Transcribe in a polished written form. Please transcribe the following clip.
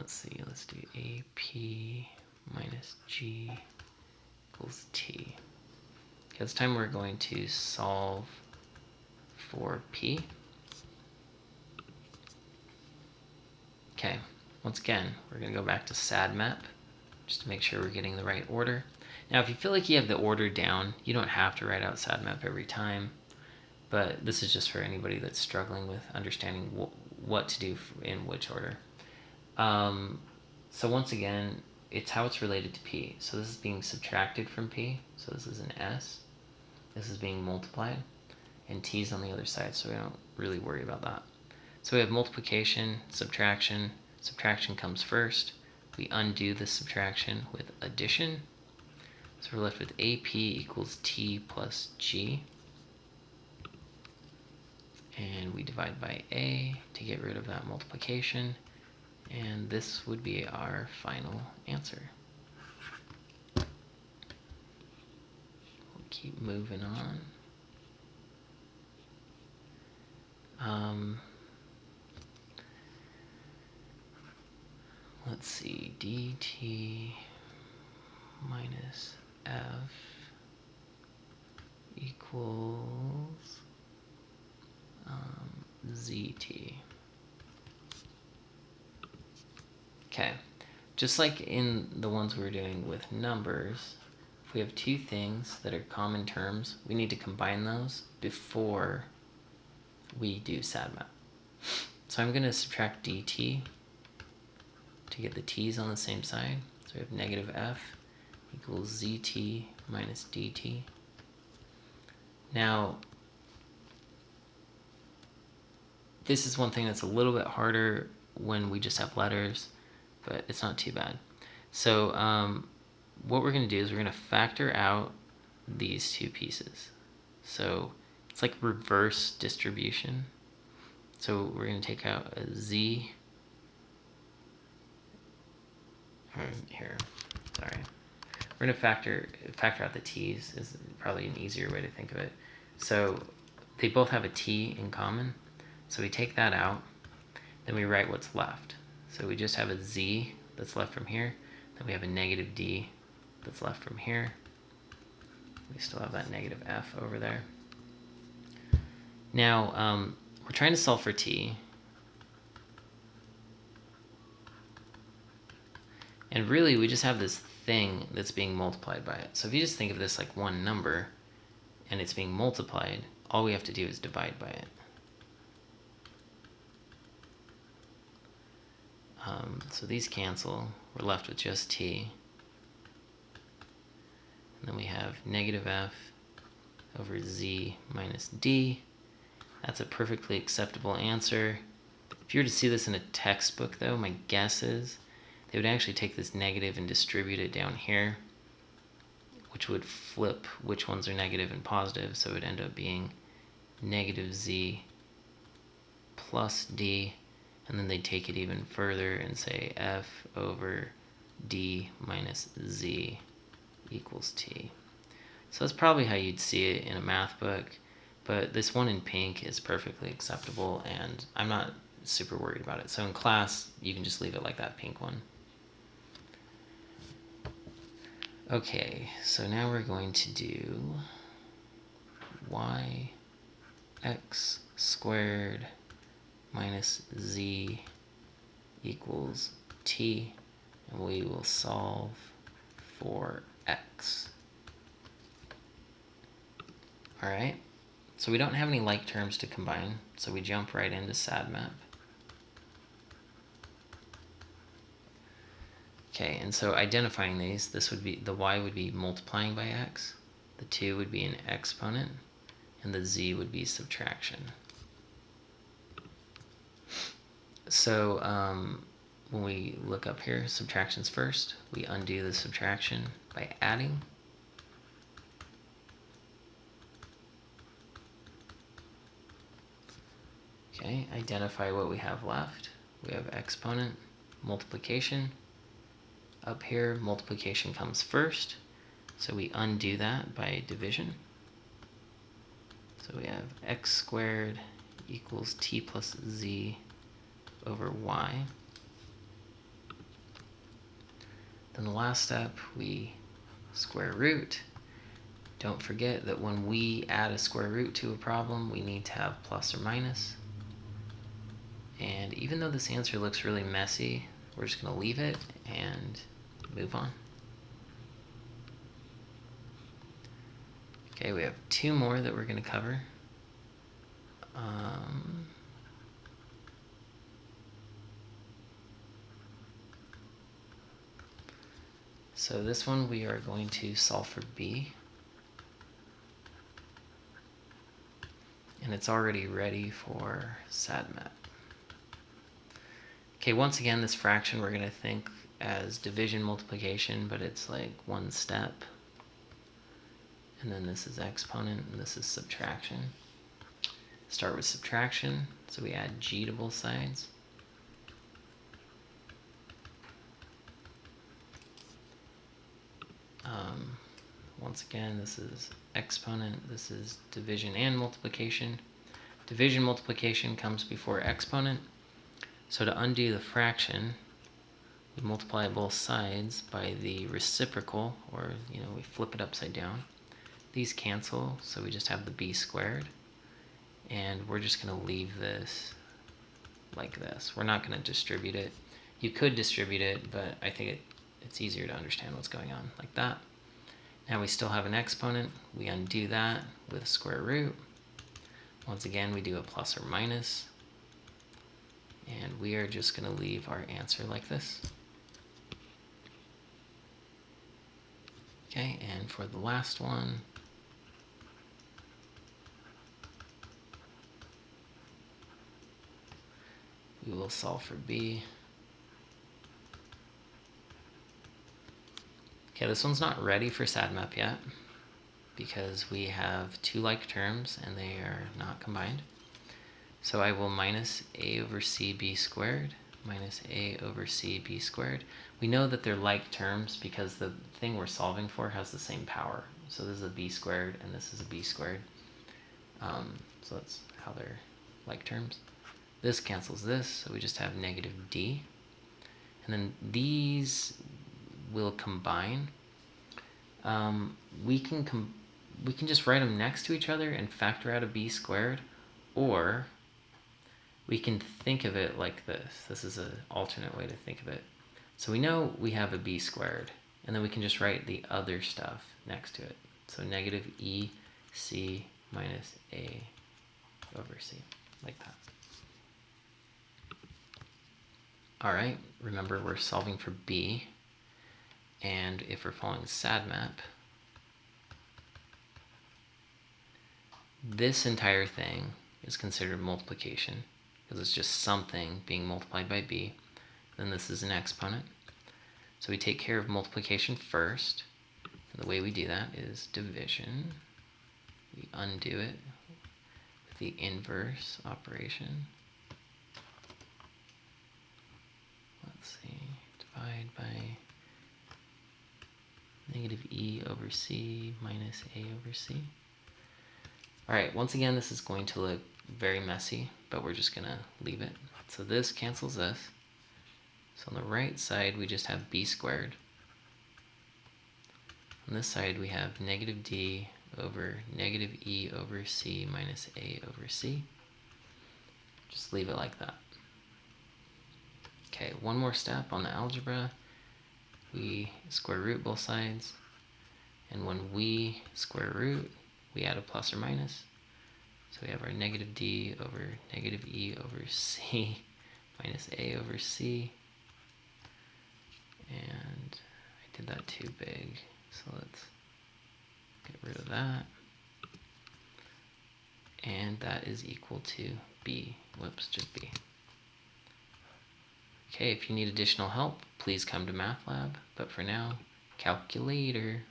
let's see, let's do AP minus G equals T. Okay, this time we're going to solve for P. Okay, once again, we're going to go back to SADMEP just to make sure we're getting the right order. Now, if you feel like you have the order down, you don't have to write out SADMEP every time, but this is just for anybody that's struggling with understanding what to do in which order. So once again, it's how it's related to P. So this is being subtracted from P, so this is an S. This is being multiplied, and T's on the other side, so we don't really worry about that. So we have multiplication, subtraction. Subtraction comes first. We undo the subtraction with addition. So we're left with AP equals T plus G. And we divide by A to get rid of that multiplication. And this would be our final answer. We'll keep moving on. Let's see, dt minus f equals zt. Okay, just like in the ones we were doing with numbers, if we have two things that are common terms, we need to combine those before we do SADMEP. So I'm going to subtract dt to get the t's on the same side. So we have negative f equals zt minus dt. Now, this is one thing that's a little bit harder when we just have letters, but it's not too bad. So what we're going to do is we're going to factor out these two pieces. So it's like reverse distribution. So we're going to take out a z. Here, sorry. We're going to factor out the t's is probably an easier way to think of it. So they both have a t in common. So we take that out, then we write what's left. So we just have a z that's left from here, then we have a negative d that's left from here. We still have that negative f over there. Now, we're trying to solve for t. And really, we just have this thing that's being multiplied by it. So if you just think of this like one number, and it's being multiplied, all we have to do is divide by it. So these cancel. We're left with just t. And then we have negative f over z minus d. That's a perfectly acceptable answer. If you were to see this in a textbook, though, my guess is they would actually take this negative and distribute it down here, which would flip which ones are negative and positive, so it would end up being negative z plus d, and then they'd take it even further and say f over d minus z equals t. So that's probably how you'd see it in a math book, but this one in pink is perfectly acceptable, and I'm not super worried about it. So in class, you can just leave it like that pink one. Okay, so now we're going to do yx squared minus z equals t, and we will solve for x. All right, so we don't have any like terms to combine, so we jump right into SADMEP. Okay, and so identifying these, this would be, the y would be multiplying by x, the 2 would be an exponent, and the z would be subtraction. So when we look up here, subtractions first, we undo the subtraction by adding. Okay, identify what we have left. We have exponent, multiplication. Up here, multiplication comes first, so we undo that by division. So we have x squared equals t plus z over y. Then the last step, we square root. Don't forget that when we add a square root to a problem, we need to have plus or minus. And even though this answer looks really messy, we're just going to leave it and move on. Okay, we have two more that we're going to cover. So this one we are going to solve for b. And it's already ready for SADMEP. Okay, once again, this fraction we're going to think as division multiplication, but it's like one step. And then this is exponent, and this is subtraction. Start with subtraction, so we add g to both sides. Once again, this is exponent, this is division and multiplication. Division multiplication comes before exponent. So to undo the fraction, we multiply both sides by the reciprocal, or we flip it upside down. These cancel, so we just have the b squared. And we're just going to leave this like this. We're not going to distribute it. You could distribute it, but I think it's easier to understand what's going on like that. Now we still have an exponent. We undo that with a square root. Once again, we do a plus or minus. And we are just going to leave our answer like this. Okay, and for the last one, we will solve for b. Okay, this one's not ready for SADMEP yet because we have two like terms and they are not combined. So I will minus a over c b squared minus a over c b squared. We know that they're like terms because the thing we're solving for has the same power. So this is a b squared and this is a b squared. So that's how they're like terms. This cancels this, so we just have negative d. And then these will combine. We can just write them next to each other and factor out a b squared, or we can think of it like this. This is an alternate way to think of it. So we know we have a b squared, and then we can just write the other stuff next to it. So negative e c minus a over c, like that. All right, remember we're solving for b, and if we're following SADMEP, this entire thing is considered multiplication because it's just something being multiplied by b. Then this is an exponent. So we take care of multiplication first, and the way we do that is division. We undo it with the inverse operation. Let's see, divide by negative e over c minus a over c. All right, once again, this is going to look very messy, but we're just going to leave it. So this cancels this. So on the right side, we just have b squared. On this side, we have negative d over negative e over c minus a over c. Just leave it like that. Okay, one more step on the algebra. We square root both sides, and when we square root, we add a plus or minus. So we have our negative d over negative e over c minus a over c. And I did that too big, so let's get rid of that. And that is equal to b. Whoops, just b. Okay, if you need additional help, please come to Math Lab. But for now, calculator.